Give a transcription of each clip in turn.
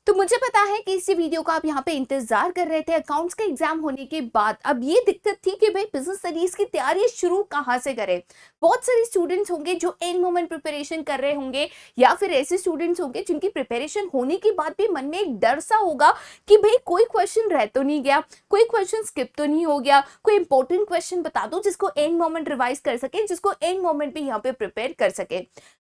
तो मुझे पता है कि इसी वीडियो का आप यहाँ पे इंतजार कर रहे थे अकाउंट्स का एग्जाम होने के बाद। अब ये दिक्कत थी कि भाई बिजनेस स्टडीज की तैयारी शुरू कहाँ से करें। बहुत सारे स्टूडेंट्स होंगे जो एंड मोमेंट प्रिपरेशन कर रहे होंगे, या फिर ऐसे स्टूडेंट्स होंगे जिनकी प्रिपरेशन होने के बाद भी मन में एक डर सा होगा कि भाई कोई क्वेश्चन रह तो नहीं गया, कोई क्वेश्चन स्किप तो नहीं हो गया, कोई इंपॉर्टेंट क्वेश्चन बता दो जिसको एंड मोमेंट रिवाइज कर सके, जिसको एंड मोमेंट भी यहाँ पे प्रिपेयर कर सके।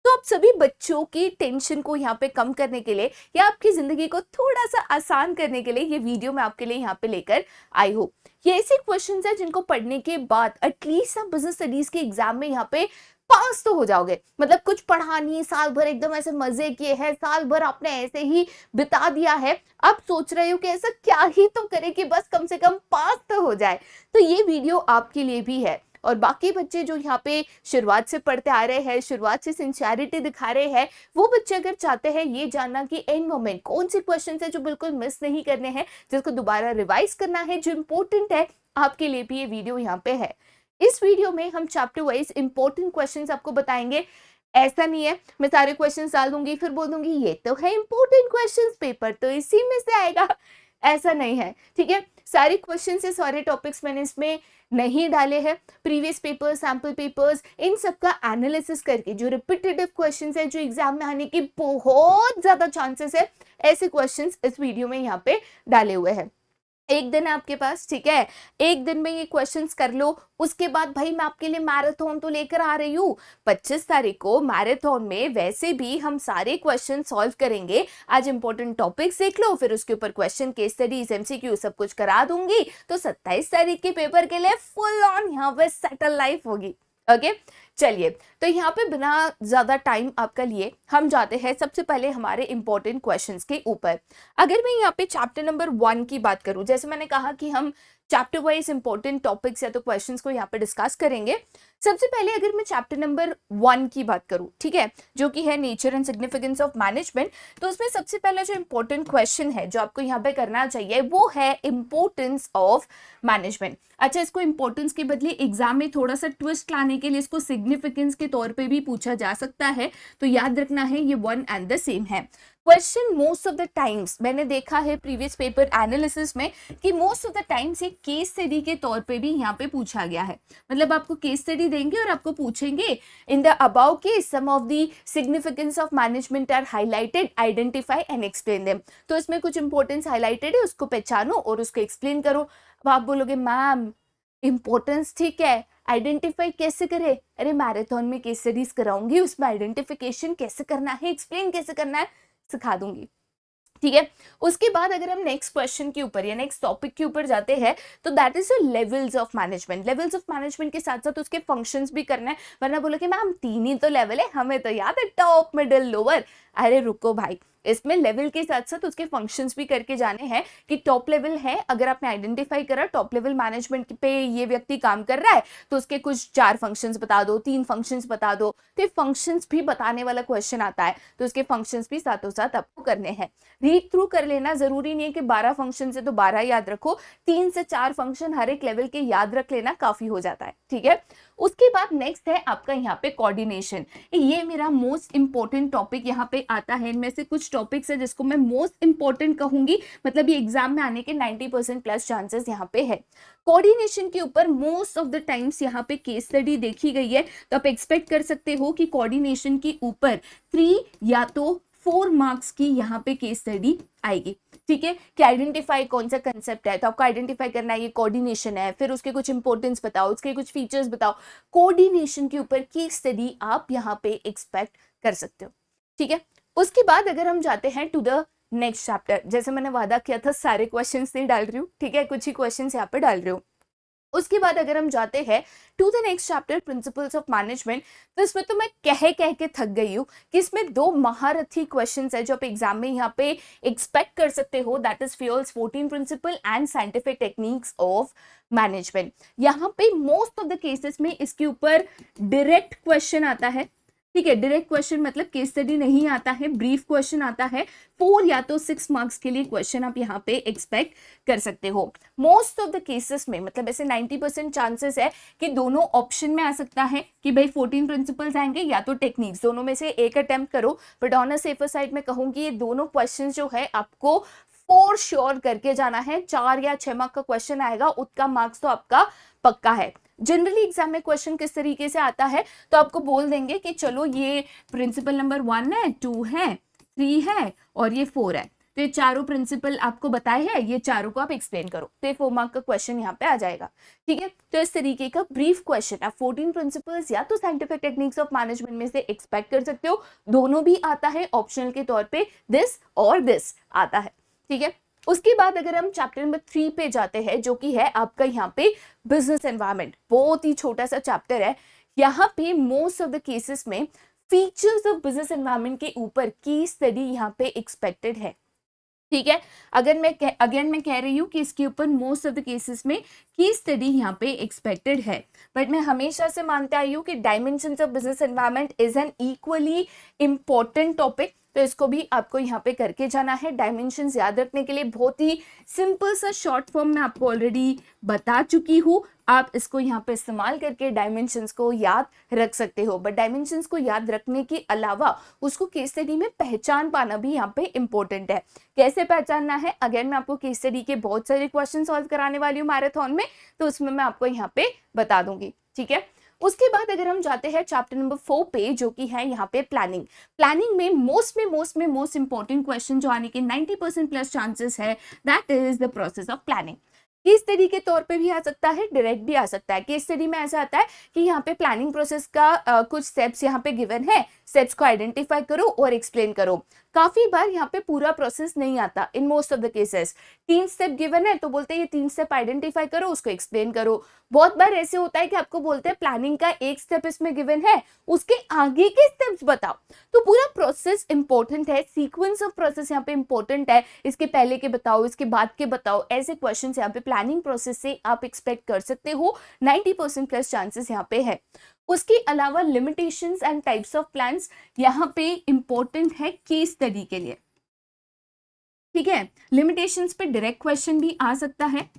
तो आप सभी बच्चों की टेंशन को यहाँ पे कम करने के लिए या आपकी जिंदगी को थोड़ा सा आसान करने के लिए ये वीडियो मैं आपके लिए यहाँ पे लेकर आई हूँ। ये ऐसे क्वेश्चंस है जिनको पढ़ने के बाद एटलीस्ट आप बिजनेस स्टडीज के एग्जाम में यहाँ पे पास तो हो जाओगे। मतलब कुछ पढ़ा नहीं, साल भर एकदम ऐसे मजे किए हैं, साल भर आपने ऐसे ही बिता दिया है, अब सोच रहे हो कि ऐसा क्या ही तो करे कि बस कम से कम पास तो हो जाए। तो ये वीडियो आपके लिए भी है। और बाकी बच्चे जो यहाँ पे शुरुआत से पढ़ते आ रहे हैं, शुरुआत से सिंसियरिटी दिखा रहे हैं, वो बच्चे अगर चाहते हैं ये जानना कि एंड मोमेंट कौन से क्वेश्चन है जो बिल्कुल मिस नहीं करने हैं, जिसको दोबारा रिवाइज करना है, जो इंपॉर्टेंट है, आपके लिए भी ये वीडियो यहाँ पे है। इस वीडियो में हम चैप्टर वाइज इंपॉर्टेंट क्वेश्चंस आपको बताएंगे। ऐसा नहीं है मैं सारे क्वेश्चंस डाल दूंगी फिर बोल दूंगी ये तो है इंपॉर्टेंट क्वेश्चंस, पेपर तो इसी में से आएगा। ऐसा नहीं है, ठीक है। सारे क्वेश्चन से सारे टॉपिक्स मैंने इसमें नहीं डाले हैं। प्रीवियस पेपर्स, सैम्पल पेपर्स, इन सब का एनालिसिस करके जो रिपीटेटिव क्वेश्चंस है, जो एग्जाम में आने की बहुत ज्यादा चांसेस है, ऐसे क्वेश्चंस इस वीडियो में यहाँ पे डाले हुए हैं। एक दिन है आपके पास, ठीक है, एक दिन में ये क्वेश्चंस कर लो। उसके बाद भाई मैं आपके लिए मैराथन तो लेकर आ रही हूँ 25 तारीख को। मैराथन में वैसे भी हम सारे क्वेश्चन सॉल्व करेंगे। आज इंपॉर्टेंट टॉपिक्स देख लो, फिर उसके ऊपर क्वेश्चन, केस स्टडीज, एमसीक्यू सब कुछ करा दूंगी। तो 27 तारीख के पेपर के लिए फुल ऑन यहाँ पे सेटल लाइफ होगी। ओके चलिए, तो यहाँ पे बिना ज्यादा टाइम आपका लिए हम जाते हैं सबसे पहले हमारे इंपॉर्टेंट क्वेश्चंस के ऊपर। अगर मैं यहाँ पे चैप्टर नंबर 1 की बात करूं, जैसे मैंने कहा कि हम चैप्टर वाइज इंपॉर्टेंट टॉपिक्स या तो क्वेश्चंस को यहाँ पे डिस्कस करेंगे। सबसे पहले अगर मैं चैप्टर नंबर 1 की बात करूं, ठीक है, जो कि है nature and significance of management, तो उसमें सबसे पहला जो इंपॉर्टेंट क्वेश्चन है जो आपको यहाँ पे करना चाहिए वो है इंपॉर्टेंस ऑफ मैनेजमेंट। अच्छा, इसको इंपॉर्टेंस के बदले एग्जाम में थोड़ा सा ट्विस्ट लाने के लिए इसको सिग्निफिकेंस के तौर पे भी पूछा जा सकता है, तो याद रखना है ये वन एंड द सेम है। Question most of the times मैंने देखा है प्रीवियस पेपर एनालिसिस में कि मोस्ट ऑफ द टाइम्स ये केस स्टडी के तौर पे भी यहाँ पे पूछा गया है। मतलब आपको केस स्टडी देंगे और आपको पूछेंगे in the above case some of the significance of management are highlighted, identify and explain them. तो इसमें कुछ इंपॉर्टेंस हाईलाइटेड है, उसको पहचानो और उसको एक्सप्लेन करो। अब आप बोलोगे मैम इंपॉर्टेंस ठीक है, आइडेंटिफाई कैसे करे? अरे मैराथन में केस स्टडीज कराऊंगी, उसमें आइडेंटिफिकेशन कैसे करना है, एक्सप्लेन कैसे करना है, सिखा दूंगी, ठीक है। उसके बाद अगर हम नेक्स्ट क्वेश्चन के ऊपर या नेक्स्ट टॉपिक के ऊपर जाते हैं तो that is levels of management. Levels of management के साथ साथ उसके फंक्शंस भी करना है, वरना बोलो कि मैम 3 ही तो लेवल है, हमें तो याद है टॉप, मिडिल, लोअर। अरे रुको भाई, इसमें लेवल के साथ साथ उसके फंक्शंस भी करके जाने हैं कि टॉप लेवल है, अगर आपने आइडेंटिफाई करा टॉप लेवल मैनेजमेंट पे ये व्यक्ति काम कर रहा है तो उसके कुछ 4 फंक्शंस बता दो, 3 फंक्शंस बता दो। तो फंक्शंस भी बताने वाला क्वेश्चन आता है, तो उसके फंक्शंस भी साथों साथ आपको करने हैं। रीड थ्रू कर लेना, जरूरी नहीं है कि 12 फंक्शन है तो 12 याद रखो, 3 से 4 फंक्शन हर एक लेवल के याद रख लेना, काफी हो जाता है, ठीक है। उसके बाद नेक्स्ट है आपका यहाँ पे कोऑर्डिनेशन। ये मेरा मोस्ट इंपॉर्टेंट टॉपिक यहाँ पे आता है। इनमें से कुछ टॉपिक्स है जिसको मैं मोस्ट इंपॉर्टेंट कहूंगी, मतलब ये एग्जाम में आने के 90% प्लस चांसेस यहाँ पे है। कोऑर्डिनेशन के ऊपर मोस्ट ऑफ द टाइम्स यहाँ पे केस स्टडी देखी गई है, तो आप एक्सपेक्ट कर सकते हो कि कोऑर्डिनेशन के ऊपर 3 या तो 4 मार्क्स की यहाँ पे केस स्टडी आएगी, ठीक है। कि आइडेंटिफाई कौन सा कंसेप्ट है, तो आपको आइडेंटिफाई करना है ये कोऑर्डिनेशन है, फिर उसके कुछ इंपॉर्टेंस बताओ, उसके कुछ फीचर्स बताओ। कोऑर्डिनेशन के ऊपर केस स्टडी आप यहाँ पे एक्सपेक्ट कर सकते हो, ठीक है। उसके बाद अगर हम जाते हैं टू द नेक्स्ट चैप्टर, जैसे मैंने वादा किया था सारे क्वेश्चंस नहीं डाल रही हूँ, ठीक है, कुछ ही क्वेश्चंस यहाँ पे डाल रही हूँ। उसके बाद अगर हम जाते हैं to the next chapter principles of management, तो इसमें तो मैं कह के थक गई हूँ कि इसमें 2 महारथी क्वेश्चंस है जो आप एग्जाम में यहाँ पे एक्सपेक्ट कर सकते हो, that is Fayol's 14 principle and scientific techniques of management. यहाँ पे मोस्ट ऑफ द केसेस में इसके ऊपर डायरेक्ट क्वेश्चन आता है, ठीक है, डायरेक्ट क्वेश्चन मतलब केस स्टडी नहीं आता है, ब्रीफ क्वेश्चन आता है। 4 या तो 6 मार्क्स के लिए क्वेश्चन आप यहाँ पे एक्सपेक्ट कर सकते हो। मोस्ट ऑफ द केसेस में मतलब ऐसे 90% चांसेस है कि दोनों ऑप्शन में आ सकता है कि भाई 14 प्रिंसिपल्स आएंगे या तो टेक्निक्स, दोनों में से एक अटेम्प्ट करो। But on a safer side में कहूंगी ये दोनों क्वेश्चन जो है आपको फॉर श्योर करके जाना है। 4 या 6 मार्क का क्वेश्चन आएगा, उसका मार्क्स तो आपका पक्का है। जनरली एग्जाम में क्वेश्चन किस तरीके से आता है, तो आपको बोल देंगे कि चलो ये प्रिंसिपल नंबर 1 है, 2 है, 3 है और ये 4 है, तो ये चारों प्रिंसिपल आपको बताए हैं, ये चारों को आप एक्सप्लेन करो, तो ये 4 मार्क का क्वेश्चन यहाँ पे आ जाएगा। ठीक है, तो इस तरीके का ब्रीफ क्वेश्चन आप 14 प्रिंसिपल्स या तो साइंटिफिक टेक्निक्स ऑफ मैनेजमेंट में से एक्सपेक्ट कर सकते हो। दोनों भी आता है, ऑप्शनल के तौर पे दिस और दिस आता है। ठीक है, उसके बाद अगर हम चैप्टर नंबर 3 पे जाते हैं, जो कि है आपका यहाँ पे बिजनेस एनवायरनमेंट, बहुत ही छोटा सा चैप्टर है। यहाँ पे मोस्ट ऑफ द केसेस में फीचर्स ऑफ बिजनेस एनवायरनमेंट के ऊपर की स्टडी यहाँ पे एक्सपेक्टेड है। ठीक है, अगर मैं कह रही हूँ कि इसके ऊपर मोस्ट ऑफ द केसेस में की स्टडी यहाँ पे एक्सपेक्टेड है, बट मैं हमेशा से मानते आई हूँ कि dimensions of business environment is an equally important topic, तो इसको भी आपको यहाँ पे करके जाना है। डायमेंशंस याद रखने के लिए बहुत ही सिंपल सा शॉर्ट फॉर्म में आपको ऑलरेडी बता चुकी हूँ, आप इसको यहाँ पे इस्तेमाल करके डायमेंशंस को याद रख सकते हो। बट डायमेंशंस को याद रखने के अलावा उसको केस स्टडी में पहचान पाना भी यहाँ पे इंपॉर्टेंट है। कैसे पहचानना है, अगेन मैं आपको केस स्टडी के बहुत सारे क्वेश्चन सॉल्व कराने वाली हूँ मैराथन में, तो उसमें मैं आपको यहाँ पे बता दूंगी। ठीक है, उसके बाद अगर हम जाते हैं चैप्टर नंबर 4 पे, जो कि है यहाँ पे प्लानिंग में मोस्ट इंपॉर्टेंट क्वेश्चन जो आने के 90% प्लस चांसेस है, that is the process of planning. Case study के तौर पे भी आ सकता है, डायरेक्ट भी आ सकता है। केस स्टडी में ऐसा आता है कि यहाँ पे प्लानिंग प्रोसेस का कुछ स्टेप्स यहाँ पे गिवन है, स्टेप्स को आइडेंटिफाई करो और एक्सप्लेन करो। काफी बार यहाँ पे पूरा प्रोसेस नहीं आता, in most of the cases 3 step given है तो बोलते हैं ये 3 स्टेप आइडेंटिफाई करो, उसको एक्सप्लेन करो। बहुत बार ऐसे होता है कि आपको बोलते हैं प्लानिंग का एक स्टेप इसमें गिवन है, उसके आगे के स्टेप्स बताओ। तो पूरा प्रोसेस इंपॉर्टेंट है, सीक्वेंस ऑफ प्रोसेस यहाँ पे इंपॉर्टेंट है, इसके पहले के बताओ, इसके बाद के बताओ, ऐसे क्वेश्चन यहाँ पे प्लानिंग प्रोसेस से आप एक्सपेक्ट कर सकते हो। 90% प्लस चांसेस यहाँ पे है। उसके अलावा limitations and types of plans यहाँ पे इंपॉर्टेंट है केस स्टडी के लिए। ठीक है, लिमिटेशंस पे डायरेक्ट क्वेश्चन भी आ सकता है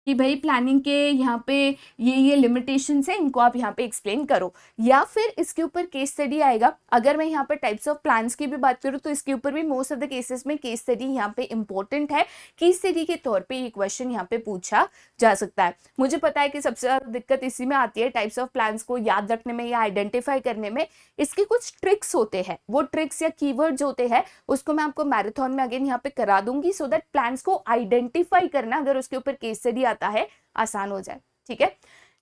कि भाई प्लानिंग के यहाँ पे ये लिमिटेशंस है, इनको आप यहाँ पे एक्सप्लेन करो, या फिर इसके ऊपर केस स्टडी आएगा। अगर मैं यहाँ पे टाइप्स ऑफ प्लान्स की भी बात करूँ तो इसके ऊपर भी मोस्ट ऑफ द केसेस में केस स्टडी यहाँ पे इंपॉर्टेंट है। केस स्टडी के तौर पे ये क्वेश्चन यहाँ पे पूछा जा सकता है। मुझे पता है कि सबसे ज्यादा दिक्कत इसी में आती है, टाइप्स ऑफ प्लान्स को याद रखने में या आइडेंटिफाई करने में। इसके कुछ ट्रिक्स होते हैं, वो ट्रिक्स या कीवर्ड्स होते हैं, उसको मैं आपको मैराथन में अगेन यहाँ पे करा दूंगी, सो दैट प्लान्स को आइडेंटिफाई करना अगर उसके ऊपर केस स्टडी आता है आसान हो जाए। ठीक है,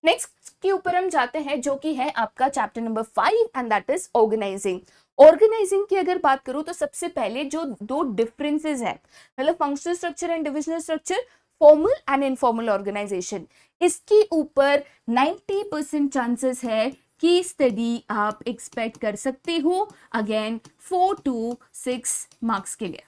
नेक्स्ट के ऊपर हम जाते हैं, जो कि है आपका chapter number 5 and that is organising. Organising की अगर बात करूं तो सबसे पहले जो 2 डिफरेंसेस है, मतलब functional structure and divisional structure, formal and informal organisation, इसके ऊपर 90% चांसेस है कि स्टडी आप एक्सपेक्ट कर सकते हो, अगेन 4 to 6 मार्क्स के लिए।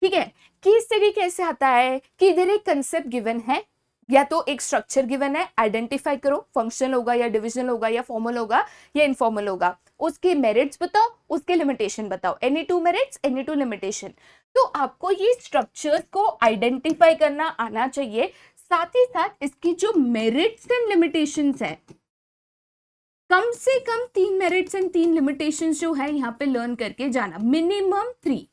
ठीक है, केस स्टडी कैसे आता है कि इधर एक कंसेप्ट गिवन है या तो एक स्ट्रक्चर गिवन है, आइडेंटिफाई करो, फंक्शनल होगा या डिविजनल होगा या फॉर्मल होगा या इनफॉर्मल होगा, उसके मेरिट्स बताओ, उसके लिमिटेशन बताओ, एनी 2 मेरिट्स एनी 2 लिमिटेशन। तो आपको ये स्ट्रक्चर को आइडेंटिफाई करना आना चाहिए, साथ ही साथ इसकी जो मेरिट्स एंड लिमिटेशंस है, कम से कम 3 मेरिट्स एंड 3 लिमिटेशंस जो है यहाँ पे लर्न करके जाना, मिनिमम 3।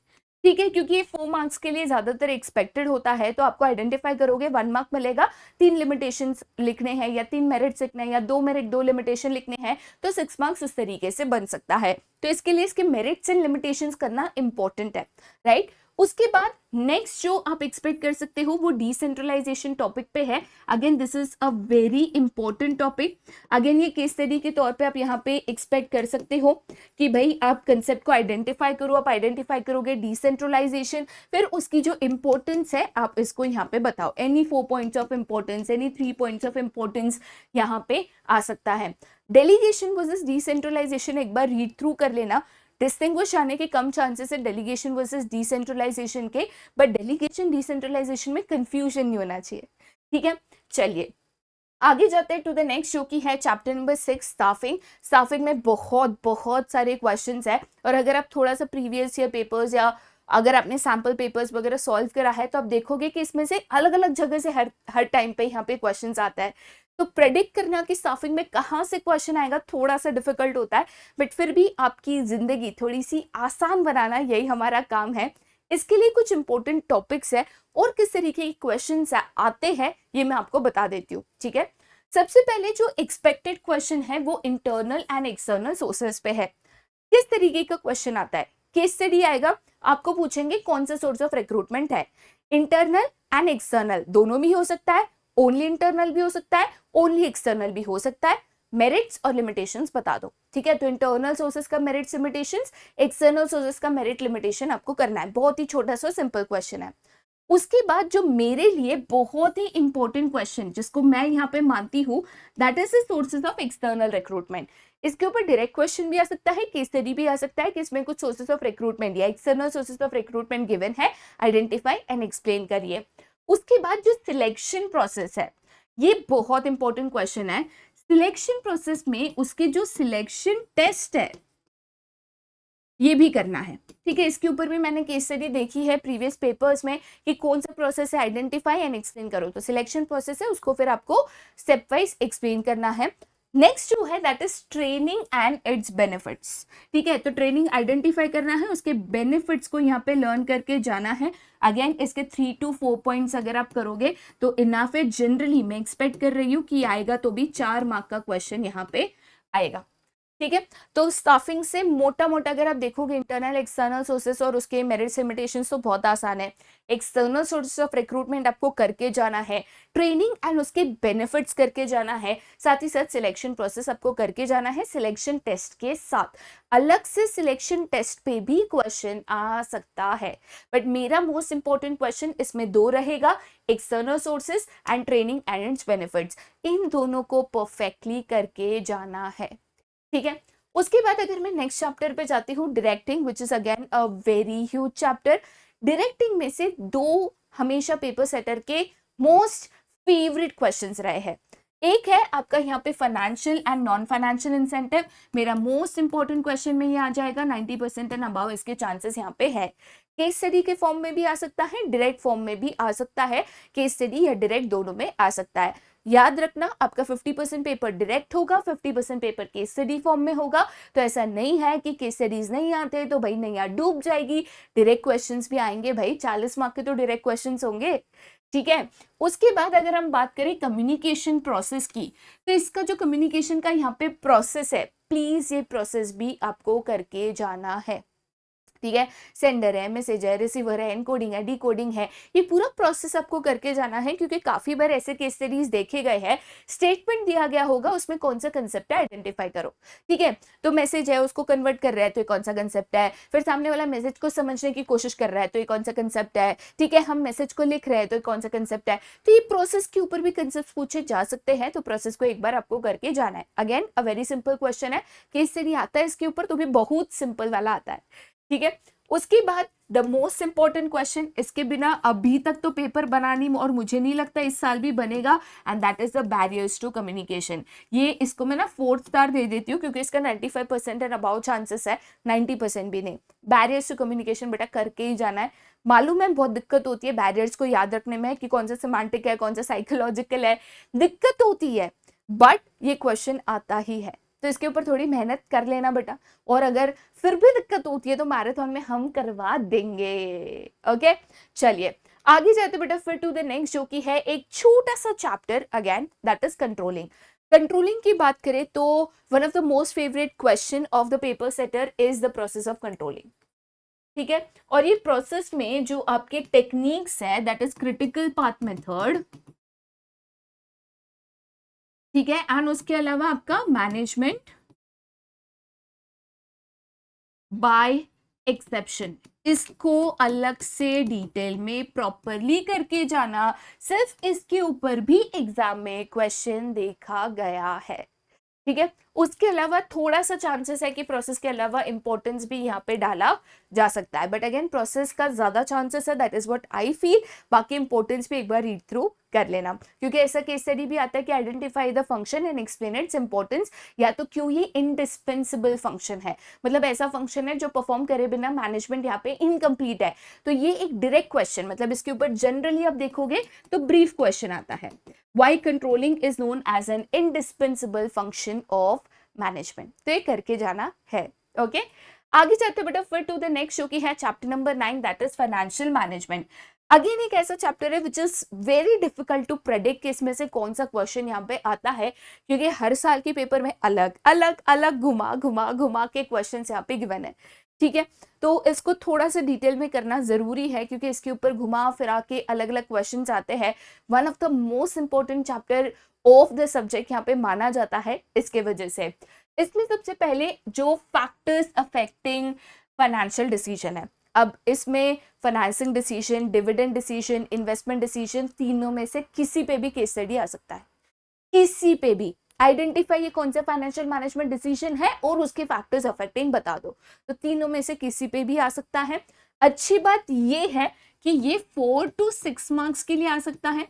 ठीक है, क्योंकि ये 4 मार्क्स के लिए ज्यादातर एक्सपेक्टेड होता है, तो आपको आइडेंटिफाई करोगे 1 मार्क मिलेगा, 3 लिमिटेशंस लिखने हैं या 3 मेरिट्स लिखने हैं या 2 मेरिट 2 लिमिटेशन लिखने हैं, तो 6 मार्क्स उस तरीके से बन सकता है। तो इसके लिए इसके मेरिट्स एंड लिमिटेशंस करना इंपॉर्टेंट है, राइट। उसके बाद नेक्स्ट जो आप एक्सपेक्ट कर सकते हो वो डिसेंट्रलाइजेशन टॉपिक पे है। Again this is a very important topic. Again ये केस स्टडी के तौर पे आप यहाँ पे एक्सपेक्ट कर सकते हो कि भाई आप कंसेप्ट को आइडेंटिफाई करो, आप आइडेंटिफाई करोगे डिसेंट्रलाइजेशन, फिर उसकी जो इंपॉर्टेंस है आप इसको यहाँ पे बताओ, any 4 points of importance, any 3 points of importance यहाँ पे आ सकता है। डेलीगेशन वर्सेस डिसेंट्रलाइजेशन एक बार रीड थ्रू कर लेना, डिस्टिंग्विश आने के कम चांसेस है डेलीगेशन वर्सेस डिसेंट्रलाइजेशन के, बट डेलीगेशन डिसेंट्रलाइजेशन में कंफ्यूजन नहीं होना चाहिए। ठीक है, चलिए आगे जाते हैं टू द नेक्स्ट, जो कि है चैप्टर नंबर 6 स्टाफिंग। स्टाफिंग में बहुत बहुत सारे क्वेश्चंस है, और अगर आप थोड़ा सा प्रीवियस ईयर पेपर्स या अगर आपने सैम्पल पेपर्स वगैरह सॉल्व करा है तो आप देखोगे कि इसमें से अलग अलग जगह से हर टाइम पे यहाँ पे क्वेश्चंस आता है। तो प्रेडिक्ट करना कि स्टाफिंग में कहाँ से क्वेश्चन आएगा थोड़ा सा डिफिकल्ट होता है, बट फिर भी आपकी जिंदगी थोड़ी सी आसान बनाना यही हमारा काम है। इसके लिए कुछ इंपॉर्टेंट टॉपिक्स है और किस तरीके के क्वेश्चंस आते हैं ये मैं आपको बता देती हूँ, ठीक है। सबसे पहले जो एक्सपेक्टेड क्वेश्चन है वो इंटरनल एंड एक्सटर्नल सोर्सेस पे है। किस तरीके का क्वेश्चन आता है, केस स्टडी आएगा, आपको पूछेंगे कौन सा सोर्स ऑफ रिक्रूटमेंट है। इंटरनल एंड एक्सटर्नल दोनों भी हो सकता है, ओनली इंटरनल भी हो सकता है, ओनली एक्सटर्नल भी हो सकता है। मेरिट्स और लिमिटेशंस बता दो, ठीक है। तो इंटरनल सोर्सेस का मेरिट्स लिमिटेशंस, एक्सटर्नल सोर्सेस का मेरिट लिमिटेशन आपको करना है। बहुत ही छोटा सा सिंपल क्वेश्चन है। उसके बाद जो मेरे लिए बहुत ही इंपॉर्टेंट क्वेश्चन जिसको मैं यहाँ पे मानती हूँ, that is the sources of external recruitment. इसके ऊपर डायरेक्ट क्वेश्चन भी आ सकता है, केस स्टडी भी आ सकता है कि इसमें कुछ सोर्सेज ऑफ रिक्रूटमेंट या external sources of recruitment given है, आइडेंटिफाई एंड एक्सप्लेन करिए। उसके बाद जो सिलेक्शन प्रोसेस है, ये बहुत इंपॉर्टेंट क्वेश्चन है। सिलेक्शन प्रोसेस में उसके जो सिलेक्शन टेस्ट है ये भी करना है, ठीक है। इसके ऊपर भी मैंने केस स्टडी देखी है प्रीवियस पेपर्स में कि कौन सा प्रोसेस है, आइडेंटिफाई एंड एक्सप्लेन करो। तो सिलेक्शन प्रोसेस है, उसको फिर आपको स्टेप वाइज एक्सप्लेन करना है। नेक्स्ट जो है that is training and its benefits, ठीक है। तो ट्रेनिंग आइडेंटिफाई करना है, उसके बेनिफिट्स को यहाँ पे लर्न करके जाना है। अगेन इसके 3 to 4 पॉइंट्स अगर आप करोगे तो इनफ है। जनरली मैं एक्सपेक्ट कर रही हूँ कि आएगा तो भी 4 मार्क का क्वेश्चन यहाँ पे आएगा, ठीक है। तो स्टाफिंग से मोटा मोटा अगर आप देखोगे इंटरनल एक्सटर्नल सोर्सेस और उसके मेरिट्स लिमिटेशंस तो बहुत आसान है। एक्सटर्नल सोर्सेस ऑफ रिक्रूटमेंट आपको करके जाना है, ट्रेनिंग एंड उसके बेनिफिट्स करके जाना है, साथ ही साथ सिलेक्शन प्रोसेस आपको करके जाना है सिलेक्शन टेस्ट के साथ। अलग से सिलेक्शन टेस्ट पे भी क्वेश्चन आ सकता है, बट मेरा मोस्ट इंपॉर्टेंट क्वेश्चन इसमें 2 रहेगा, external sources and training and its benefits. इन दोनों को परफेक्टली करके जाना है, ठीक है। उसके बाद अगर मैं नेक्स्ट चैप्टर पे जाती हूँ, directing, which is again a very huge chapter. Directing में से 2 हमेशा पेपर सेटर के मोस्ट फेवरेट क्वेश्चंस रहे हैं। एक है आपका यहाँ पे financial and non financial incentive. मेरा मोस्ट इंपॉर्टेंट क्वेश्चन में ये आ जाएगा, 90% एंड अबाव इसके चांसेस यहाँ पे है। केस स्टडी के फॉर्म में भी आ सकता है, डायरेक्ट फॉर्म में भी आ सकता है, केस स्टडी या डायरेक्ट दोनों में आ सकता है। याद रखना आपका 50% पेपर डायरेक्ट होगा, 50% पेपर केस स्टडी फॉर्म में होगा। तो ऐसा नहीं है कि केस स्टडीज नहीं आते तो भाई नैया डूब जाएगी, डायरेक्ट क्वेश्चंस भी आएंगे भाई, 40 मार्क के तो डायरेक्ट क्वेश्चंस होंगे, ठीक है। उसके बाद अगर हम बात करें कम्युनिकेशन प्रोसेस की, तो इसका जो कम्युनिकेशन का यहाँ पे प्रोसेस है, प्लीज ये प्रोसेस भी आपको करके जाना है, ठीक है। सेंडर है, मैसेज है, रिसीवर है, एनकोडिंग है, डिकोडिंग है, ये पूरा प्रोसेस आपको करके जाना है, क्योंकि काफी बार ऐसे केस स्टडीज देखे गए हैं, स्टेटमेंट दिया गया होगा उसमें कौन सा कंसेप्ट है आइडेंटिफाई करो, ठीक है। तो मैसेज है उसको कन्वर्ट कर रहा है तो ये कौन सा कंसेप्ट है, फिर सामने वाला मैसेज को समझने की कोशिश कर रहा है तो ये कौन सा कंसेप्ट है, ठीक है। हम मैसेज को लिख रहे हैं तो ये कौन सा कंसेप्ट है। तो ये प्रोसेस के ऊपर भी कंसेप्ट पूछे जा सकते हैं, तो प्रोसेस को एक बार आपको करके जाना है। Again a very simple question है, केस स्टडी आता है इसके ऊपर तो भी बहुत सिंपल वाला आता है, ठीक है। उसके बाद द मोस्ट इंपॉर्टेंट क्वेश्चन, इसके बिना अभी तक तो पेपर बना नहीं और मुझे नहीं लगता इस साल भी बनेगा, and that is the barriers to communication. ये इसको मैं ना 4th स्टार दे देती हूँ क्योंकि इसका 95% एंड अबाउट चांसेस है, 90% भी नहीं। बैरियर्स टू कम्युनिकेशन बेटा करके ही जाना है। मालूम है बहुत दिक्कत होती है बैरियर्स को याद रखने में कि कौन सा सिमेंटिक है, कौन सा साइकोलॉजिकल है, दिक्कत होती है, बट ये क्वेश्चन आता ही है, तो इसके ऊपर थोड़ी मेहनत कर लेना बेटा। और अगर फिर भी दिक्कत होती है तो मैराथन में हम करवा देंगे, ओके। चलिए आगे जाते बेटा फिर टू द नेक्स्ट, जो कि है एक छोटा सा chapter again, that is controlling. Controlling की बात करें तो one of the most favourite question of the paper setter is the process of controlling, ठीक है। और ये प्रोसेस में जो आपके टेक्निक्स है that is critical path method, ठीक है, एंड उसके अलावा आपका मैनेजमेंट बाय एक्सेप्शन, इसको अलग से डिटेल में प्रॉपरली करके जाना। सिर्फ इसके ऊपर भी एग्जाम में क्वेश्चन देखा गया है, ठीक है। उसके अलावा थोड़ा सा चांसेस है कि प्रोसेस के अलावा इंपॉर्टेंस भी यहाँ पे डाला जा सकता है, बट अगेन प्रोसेस का ज्यादा चांसेस है, that is what I feel. बाकी इंपॉर्टेंस भी एक बार रीड थ्रू कर लेना, क्योंकि ऐसा केस स्टडी भी आता है कि identify the function and explain its importance, या तो क्यों ये इंडिस्पेंसिबल फंक्शन है, मतलब ऐसा फंक्शन है जो परफॉर्म करे बिना मैनेजमेंट यहाँ पे इनकम्प्लीट है। तो ये एक डायरेक्ट क्वेश्चन, मतलब इसके ऊपर जनरली आप देखोगे तो ब्रीफ क्वेश्चन आता है, why controlling is known as an indispensable function of management. तो ये करके जाना है। ओके, आगे चलते बेटा फिर टू द नेक्स्ट, जो कि है chapter number 9, that is financial management. Again एक ऐसा चैप्टर है which is very difficult to predict कि इसमें से कौन सा क्वेश्चन यहाँ पे आता है, क्योंकि हर साल के पेपर में अलग अलग अलग घुमा घुमा घुमा के क्वेश्चन यहाँ पे गिवन है। ठीक है, तो इसको थोड़ा सा डिटेल में करना जरूरी है, क्योंकि इसके ऊपर घुमा फिरा के अलग अलग क्वेश्चंस आते हैं। One of the most important chapter of the subject यहाँ पे माना जाता है इसके वजह से। इसमें सबसे पहले जो फैक्टर्स अफेक्टिंग फाइनेंशियल डिसीजन है, अब इसमें financing decision, dividend decision, investment decision, तीनों में से किसी पे भी केस स्टडी आ सकता है, किसी पे भी। आइडेंटिफाई ये कौन सा फाइनेंशियल मैनेजमेंट डिसीजन है और उसके फैक्टर्स अफेक्टिंग बता दो, तो तीनों में से किसी पे भी आ सकता है। अच्छी बात ये है कि ये 4 to 6 मार्क्स के लिए आ सकता है,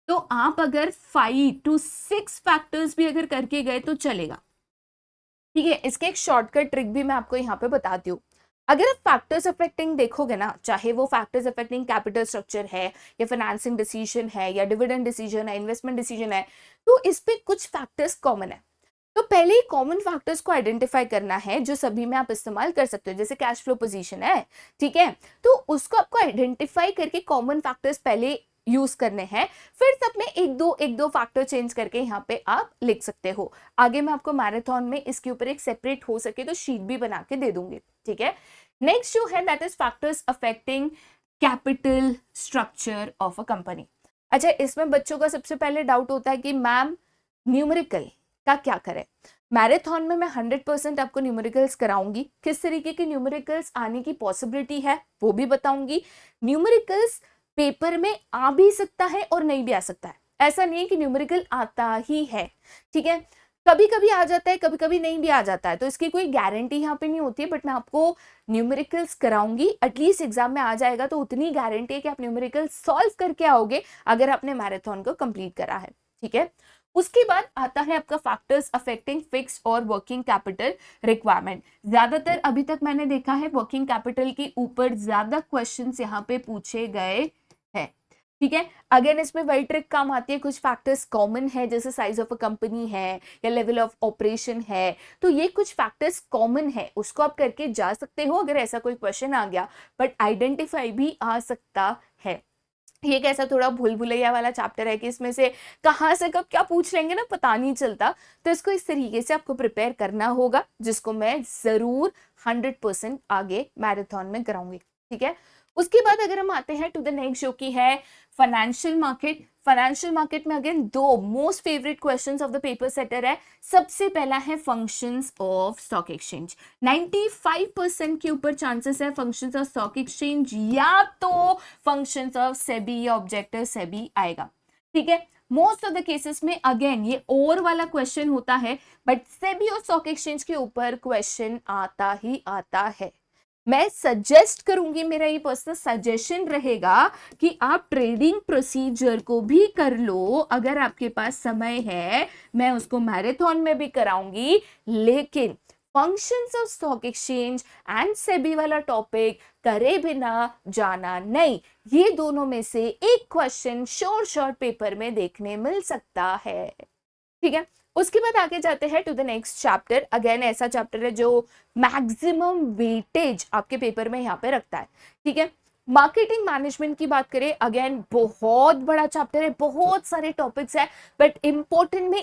तो आप अगर 5 to 6 फैक्टर्स भी अगर करके गए तो चलेगा। ठीक है, इसके एक शॉर्टकट ट्रिक भी मैं आपको यहाँ पे बताती हूँ। अगर आप फैक्टर्स अफेक्टिंग देखोगे ना, चाहे वो फैक्टर्स अफेक्टिंग कैपिटल स्ट्रक्चर है, या फाइनेंसिंग डिसीजन है, या डिविडेंड डिसीजन है, इन्वेस्टमेंट डिसीजन है, तो इस पे कुछ फैक्टर्स कॉमन है। तो पहले ही कॉमन फैक्टर्स को आइडेंटिफाई करना है जो सभी में आप इस्तेमाल कर सकते हो, जैसे कैश फ्लो पोजीशन है, ठीक है, तो उसको आपको आइडेंटिफाई करके कॉमन फैक्टर्स पहले यूज करने हैं, फिर सब में एक दो फैक्टर चेंज करके यहाँ पे आप लिख सकते हो। आगे मैं आपको मैराथन में इसके ऊपर एक सेपरेट हो सके तो शीट भी बना के दे दूंगी। ठीक है, नेक्स्ट जो है that is factors affecting capital structure of a company. अच्छा, इसमें बच्चों का सबसे पहले डाउट होता है कि मैम न्यूमेरिकल का क्या करें। मैराथन में मैं 100% आपको न्यूमेरिकल्स कराऊंगी, किस तरीके के न्यूमेरिकल्स आने की पॉसिबिलिटी है वो भी बताऊंगी। न्यूमेरिकल्स पेपर में आ भी सकता है और नहीं भी आ सकता है, ऐसा नहीं है कि न्यूमेरिकल आता ही है। ठीक है, कभी कभी आ जाता है, कभी कभी नहीं भी आ जाता है, तो इसकी कोई गारंटी यहाँ पे नहीं होती है, बट मैं आपको न्यूमेरिकल्स कराऊंगी, एटलीस्ट एग्जाम में आ जाएगा तो उतनी गारंटी है कि आप न्यूमेरिकल सॉल्व करके आओगे अगर आपने मैराथन को कंप्लीट करा है। ठीक है, उसके बाद आता है आपका फैक्टर्स अफेक्टिंग फिक्स्ड और वर्किंग कैपिटल रिक्वायरमेंट। ज्यादातर अभी तक मैंने देखा है वर्किंग कैपिटल के ऊपर ज्यादा क्वेश्चंस यहाँ पे पूछे गए हैं। ठीक है, अगेन इसमें वही ट्रिक काम आती है, कुछ फैक्टर्स कॉमन है, जैसे साइज ऑफ अ कंपनी है या लेवल ऑफ ऑपरेशन है, तो ये कुछ फैक्टर्स कॉमन है, उसको आप करके जा सकते हो अगर ऐसा कोई क्वेश्चन आ गया, बट आइडेंटिफाई भी आ सकता है। ये कैसा थोड़ा भूल भुलैया वाला चैप्टर है कि इसमें से कहाँ से कब क्या पूछ लेंगे ना पता नहीं चलता, तो इसको इस तरीके से आपको प्रिपेयर करना होगा, जिसको मैं जरूर 100% आगे मैराथन में कराऊंगी। ठीक है, उसके बाद अगर हम आते हैं टू द नेक्स्ट जो कि है फाइनेंशियल मार्केट। फाइनेंशियल मार्केट में अगेन दो most favourite questions of the paper setter है। सबसे पहला है फंक्शंस ऑफ स्टॉक एक्सचेंज। 95% के ऊपर चांसेस है फंक्शंस ऑफ स्टॉक एक्सचेंज या तो फंक्शंस ऑफ सेबी या ऑब्जेक्टर सेबी आएगा। ठीक है, मोस्ट ऑफ द केसेस में अगेन ये और वाला क्वेश्चन होता है, बट सेबी और स्टॉक एक्सचेंज के ऊपर क्वेश्चन आता ही आता है। मैं सजेस्ट करूंगी, मेरा ये पर्सनल सजेशन रहेगा कि आप ट्रेडिंग प्रोसीजर को भी कर लो अगर आपके पास समय है, मैं उसको मैराथन में भी कराऊंगी, लेकिन functions of stock exchange and SEBI वाला टॉपिक करे बिना जाना नहीं। ये दोनों में से एक क्वेश्चन शॉर्ट पेपर में देखने मिल सकता है। ठीक है, उसके बाद आगे जाते हैं to the next chapter. Again ऐसा चैप्टर है जो मैक्सिमम वेटेज आपके पेपर में यहाँ पे रखता है। ठीक है, मार्केटिंग मैनेजमेंट की बात करें, अगेन बहुत बड़ा चैप्टर है, बहुत सारे टॉपिक्स है, बट इंपॉर्टेंट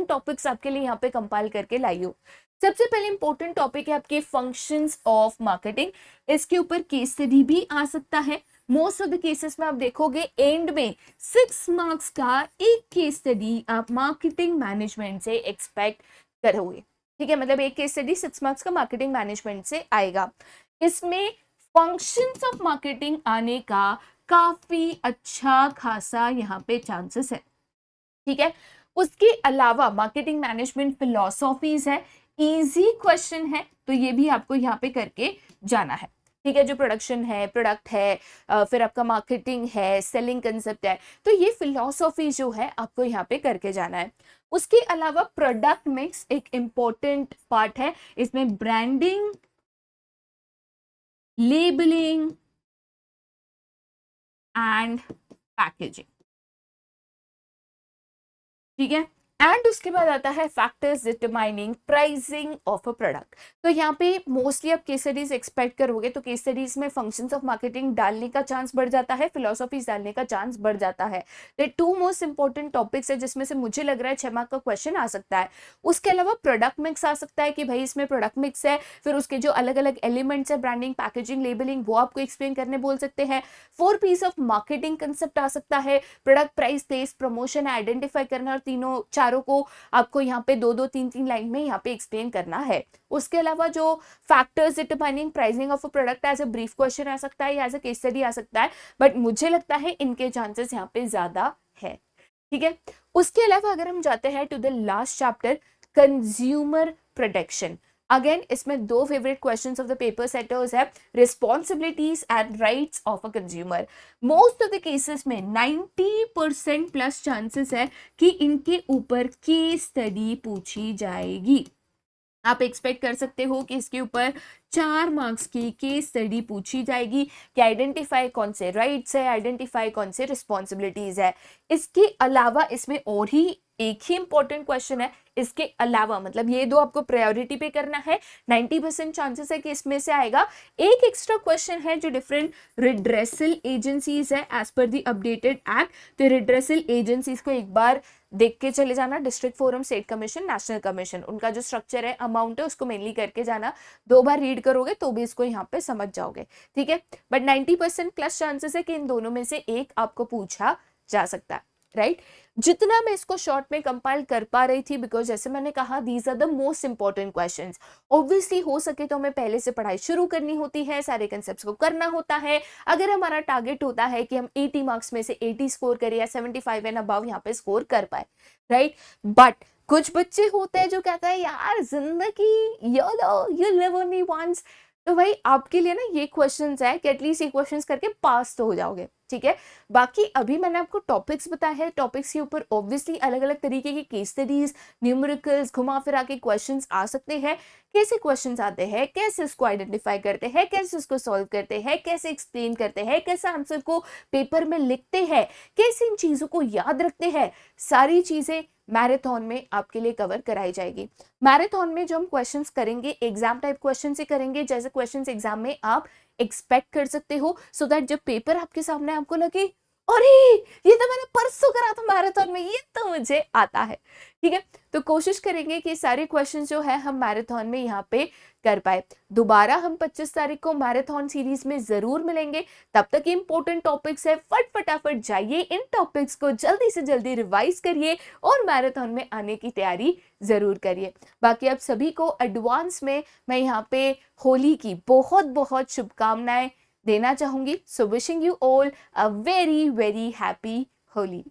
टॉपिक्स आपके लिए यहाँ पे कंपाइल करके लाई हूँ। सबसे पहले इंपॉर्टेंट टॉपिक है आपके फंक्शंस ऑफ मार्केटिंग। इसके ऊपर केस स्टडी भी आ सकता है। मोस्ट ऑफ द केसेस में आप देखोगे एंड में 6 मार्क्स का एक केस स्टडी आप मार्केटिंग मैनेजमेंट से एक्सपेक्ट करोगे। ठीक है, मतलब एक केस स्टडी 6 मार्क्स का मार्केटिंग मैनेजमेंट से आएगा। इसमें फंक्शंस ऑफ मार्केटिंग आने का काफी अच्छा खासा यहाँ पे चांसेस है। ठीक है, उसके अलावा मार्केटिंग मैनेजमेंट फिलोसॉफीज है, इजी क्वेश्चन है, तो ये भी आपको यहाँ पे करके जाना है। ठीक है, जो प्रोडक्शन है, प्रोडक्ट है, फिर आपका मार्केटिंग है, सेलिंग कंसेप्ट है, तो ये फिलोसॉफी जो है आपको यहाँ पे करके जाना है। उसके अलावा प्रोडक्ट मिक्स एक इंपॉर्टेंट पार्ट है, इसमें ब्रांडिंग, लेबलिंग एंड पैकेजिंग। ठीक है, एंड उसके बाद आता है factors determining pricing of a product. तो यहाँ पे मोस्टली आप केस स्टडीज एक्सपेक्ट करोगे, तो केस स्टडीज में फंक्शंस ऑफ मार्केटिंग डालने का चांस बढ़ जाता है, फिलोसॉफीज डालने का चांस बढ़ जाता है। तो टू मोस्ट इंपॉर्टेंट टॉपिक्स है जिसमें से मुझे लग रहा है 6 मार्क का क्वेश्चन आ सकता है। उसके अलावा प्रोडक्ट मिक्स आ सकता है कि भाई इसमें प्रोडक्ट मिक्स है, फिर उसके जो अलग अलग एलिमेंट्स है, ब्रांडिंग, पैकेजिंग, लेबलिंग, वो आपको एक्सप्लेन करने बोल सकते हैं। 4 पीस ऑफ मार्केटिंग कंसेप्ट आ सकता है, product, price, place, promotion identify करना, और तीनों चारों को आपको यहाँ पे 2-2, 3-3 लाइन में यहाँ पे एक्सप्लेन करना है। उसके अलावा जो factors determining pricing of a product as a brief question आ सकता है या एज अ केस स्टडी आ सकता है, बट मुझे लगता है इनके चांसेस यहाँ पे ज्यादा है। ठीक है, उसके अलावा अगर हम जाते हैं to the last chapter, consumer protection, again इसमें 2 favourite questions of the paper setters है, responsibilities and rights of a consumer. Most of the cases में 90% प्लस चांसेस है कि इनके ऊपर केस स्टडी पूछी जाएगी। आप एक्सपेक्ट कर सकते हो कि इसके ऊपर 4 मार्क्स की केस स्टडी पूछी जाएगी कि आइडेंटिफाई कौन से राइट्स है, आइडेंटिफाई कौन से रिस्पॉन्सिबिलिटीज है। इसके अलावा इसमें और ही एक ही इंपॉर्टेंट क्वेश्चन है, इसके अलावा मतलब ये 2 आपको प्रायोरिटी पे करना है, 90% चांसेस है कि इसमें से आएगा। एक एक्स्ट्रा क्वेश्चन है जो डिफरेंट रिड्रेसल एजेंसीज है as per the updated act. तो रिड्रेसल एजेंसीज को एक बार देख के चले जाना, district forum, state commission, national commission, उनका जो स्ट्रक्चर है, अमाउंट है, उसको मेनली करके जाना। 2 बार रीड करोगे तो भी इसको यहाँ पे समझ जाओगे। ठीक है, बट 90% प्लस चांसेस है कि इन दोनों में से एक आपको पूछा जा सकता है, राइट। जितना मैं इसको शॉर्ट में कंपाइल कर पा रही थी, बिकॉज जैसे मैंने कहा these are the most important questions. Obviously हो सके तो हमें पहले से पढ़ाई शुरू करनी होती है, सारे कंसेप्ट्स को करना होता है। अगर हमारा टारगेट होता है कि हम 80 मार्क्स में से 80 स्कोर करें या 75 एंड अबव यहाँ पे स्कोर कर पाए, राइट। बट कुछ बच्चे होते हैं जो कहते हैं यार जिंदगी यू लिव ओनली वंस, तो भाई आपके लिए ना ये क्वेश्चंस है कि एटलीस्ट ये क्वेश्चंस करके पास तो हो जाओगे। ठीक है, बाकी अभी मैंने आपको टॉपिक्स बताए हैं, टॉपिक्स के ऊपर ऑब्वियसली अलग अलग तरीके की केस स्टडीज, न्यूमेरिकल्स, घुमा फिरा के क्वेश्चंस आ सकते हैं। कैसे क्वेश्चंस आते हैं, कैसे इसको आइडेंटिफाई करते हैं, कैसे इसको सॉल्व करते हैं, कैसे एक्सप्लेन करते हैं, कैसे आंसर को पेपर में लिखते हैं, कैसे इन चीजों को याद रखते हैं, सारी चीजें मैराथन में आपके लिए कवर कराई जाएगी। मैराथन में जो हम क्वेश्चंस करेंगे एग्जाम टाइप क्वेश्चन से करेंगे, जैसे क्वेश्चंस एग्जाम में आप एक्सपेक्ट कर सकते हो, सो दैट जब पेपर आपके सामने आपको लगे अरे ये तो मैंने परसों करा था मैराथन में, ये तो मुझे आता है। ठीक है, तो कोशिश करेंगे कि सारे क्वेश्चन जो है हम मैराथन में यहाँ पे कर पाए। दोबारा हम 25 तारीख को मैराथन सीरीज में जरूर मिलेंगे। तब तक इंपॉर्टेंट टॉपिक्स है, फटाफट जाइए इन टॉपिक्स को जल्दी से जल्दी रिवाइज करिए और मैराथन में आने की तैयारी जरूर करिए। बाकी आप सभी को एडवांस में मैं यहाँ पे होली की बहुत बहुत शुभकामनाएं देना चाहूंगी। So wishing you all a very very happy Holi.